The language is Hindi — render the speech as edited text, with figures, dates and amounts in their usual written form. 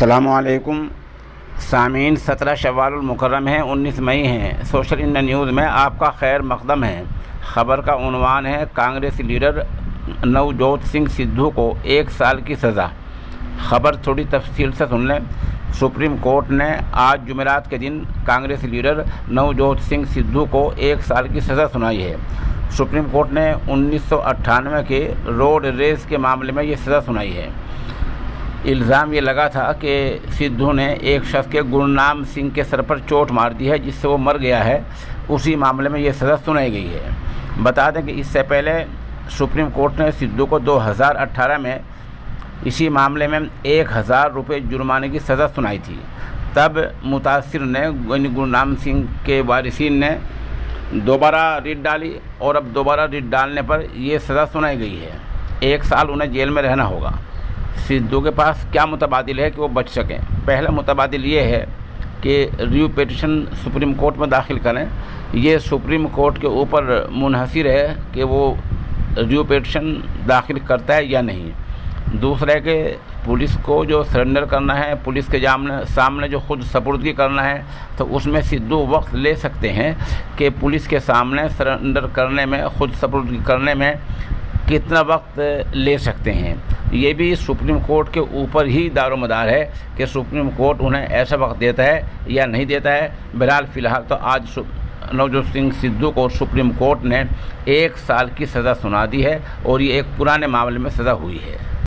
अस्सलामुअलैकुम सामीन। 17 शव्वाल मुकर्रम है, 19 मई है। सोशल इंडिया न्यूज़ में आपका खैर मकदम है। ख़बर का उन्वान है, कांग्रेस लीडर नवजोत सिंह सिद्धू को 1 साल की सज़ा। ख़बर थोड़ी तफसील से सुन लें। सुप्रीम कोर्ट ने आज जुमेरात के दिन कांग्रेस लीडर नवजोत सिंह सिद्धू को 1 साल की सज़ा सुनाई है। सुप्रीम कोर्ट ने 1998 के रोड रेस के मामले में ये सज़ा सुनाई है। इल्ज़ाम ये लगा था कि सिद्धू ने एक शख्स के गुरनाम सिंह के सर पर चोट मार दी है, जिससे वो मर गया है। उसी मामले में ये सज़ा सुनाई गई है। बता दें कि इससे पहले सुप्रीम कोर्ट ने सिद्धू को 2018 में इसी मामले में 1000 रुपये जुर्माने की सज़ा सुनाई थी। तब मुतासिर ने गुरनाम सिंह के वारिसीन ने दोबारा रिट डाली और अब दोबारा रिट डालने पर यह सज़ा सुनाई गई है। 1 साल उन्हें जेल में रहना होगा। सिद्धू के पास क्या मुतबादिल है कि वो बच सकें? पहला मुतबादिल ये है कि रिव्यू पिटीशन सुप्रीम कोर्ट में दाखिल करें। ये सुप्रीम कोर्ट के ऊपर मुनहसिर है कि वो रिव्यू पिटीशन दाखिल करता है या नहीं। दूसरा है कि पुलिस को जो सरेंडर करना है, पुलिस के सामने जो खुद सपुर्दगी करना है, तो उसमें सिद्धू वक्त ले सकते हैं कि पुलिस के सामने सरेंडर करने में, खुद सपुर्दगी करने में कितना वक्त ले सकते हैं। ये भी सुप्रीम कोर्ट के ऊपर ही दारोमदार है कि सुप्रीम कोर्ट उन्हें ऐसा वक्त देता है या नहीं देता है। बहरहाल फ़िलहाल तो आज नवजोत सिंह सिद्धू को सुप्रीम कोर्ट ने 1 साल की सज़ा सुना दी है और ये एक पुराने मामले में सज़ा हुई है।